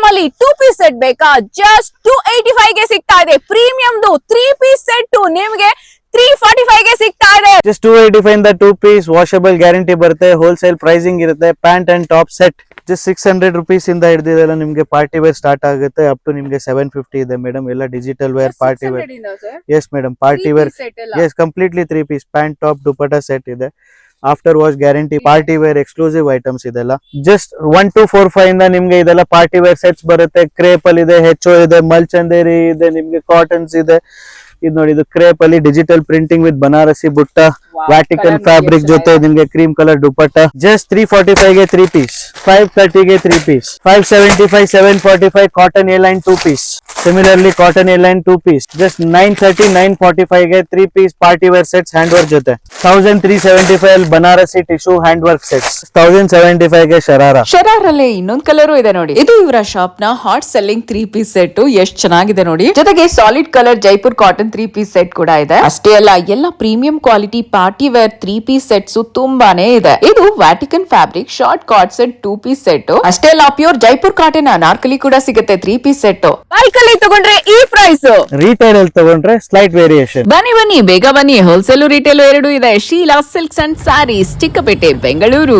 ಅಲ್ಲಿ 2 piece set ಬೇಕಾ just 285 ಗೆ ಸಿಗ್ತಾ ಇದೆ. ಪ್ರೀಮಿಯಂದು 3 ಪೀಸ್ ಸೆಟ್ ನಿಮ್ಗೆ 345 ಗೆ ಸಿಗ್ತಾ ಇದೆ. ಜಸ್ಟ್ 285 ಇಂದ 2 ಪೀಸ್ ವಾಷಬಲ್ ಗ್ಯಾರಂಟಿ ಬರುತ್ತೆ. ಹೋಲ್ಸೇಲ್ ಪ್ರೈಸಿಂಗ್ ಇರುತ್ತೆ. Pant and top set just 600 rupees ಇಂದ ಹಿಡಿದಿದೆಲ್ಲ ನಿಮ್ಗೆ ಪಾರ್ಟಿ ವೇರ್ ಸ್ಟಾರ್ಟ್ ಆಗುತ್ತೆ. ಅಪ್ ಟು ನಿಮ್ಗೆ 750 ಇದೆ ಮೇಡಮ್. ಎಲ್ಲ digital wear party wear. Yes madam, party wear. Yes, completely 3 piece pant top dupatta set ಇದೆ. After wash guarantee, party wear exclusive items ಇದೆಲ್ಲ. Just 1245 ಇಂದ ನಿಮ್ಗೆ ಇದೆಲ್ಲ ಪಾರ್ಟಿ ವೇರ್ ಸೆಟ್ಸ್ ಬರುತ್ತೆ. ಕ್ರೇಪ್ ಅಲ್ಲಿ ಇದೆ, ಹೆಚ್ಚೋ ಇದೆ, ಮಲ್ಚಂದೇರಿ ಇದೆ, ನಿಮ್ಗೆ ಕಾಟನ್ಸ್ ಇದೆ. ಇದು ನೋಡಿ, ಇದು ಕ್ರೇಪ್ ಅಲ್ಲಿ ಡಿಜಿಟಲ್ ಪ್ರಿಂಟಿಂಗ್ ವಿತ್ ಬನಾರಸಿ ಬುಟ್ಟ, ವ್ಯಾಟಿಕನ್ ಫ್ಯಾಬ್ರಿಕ್ ಜೊತೆ ನಿಮ್ಗೆ ಕ್ರೀಮ್ ಕಲರ್ ದುಪಟ್ಟ. ಜಸ್ಟ್ 345 ಗೆ 3 ಪೀಸ್, 530 ಗೆ 3 piece, 575, 745 cotton A line 2 piece. Similarly cotton A line 2 piece just 930, 945 ಗೆ 3 piece party wear sets hand work ಜೊತೆ. 1375 ಅಲ್ಲಿ Banarasi tissue hand work sets. 1075 ಗೆ ಶರಾರಲ್ಲೇ ಇನ್ನೊಂದ್ ಕಲರ್ ಇದೆ ನೋಡಿ. ಇದು ಇವರ ಶಾಪ್ ನ ಹಾಟ್ ಸೆಲ್ಲಿಂಗ್ 3 ಪೀಸ್ ಸೆಟ್. ಎಷ್ಟ್ ಚೆನ್ನಾಗಿದೆ ನೋಡಿ. ಜೊತೆಗೆ solid colour Jaipur cotton 3 piece set ಕೂಡ ಇದೆ. ಅಷ್ಟೇ ಅಲ್ಲ, ಎಲ್ಲ premium quality party wear 3 piece sets ತುಂಬಾನೇ ಇದೆ. ಇದು Vatican fabric short cord set 2 piece set. ಅಷ್ಟೇ ಅಲ್ಲ, ಪ್ಯೂರ್ ಜೈಪುರ್ ಕಾಟನ್ ಅನಾರ್ಕಲಿ ಕೂಡ ಸಿಗುತ್ತೆ 3 ಪೀಸ್ ಸೆಟ್. ಬಲ್ಕ್ ಅಲ್ಲಿ ತಗೊಂಡ್ರೆ ಈ ಪ್ರೈಸ್, ರಿಟೇಲ್ ಅಲ್ಲಿ ತಗೊಂಡ್ರೆ ಸ್ಲೈಟ್ ವೇರಿಯೇಷನ್. ಬನ್ನಿ ಬೇಗ ಬನ್ನಿ. ಹೋಲ್ಸೇಲ್ ರಿಟೇಲ್ ಎರಡು ಇದೆ. Sheela silks and sarees, Chickpete, Bengaluru.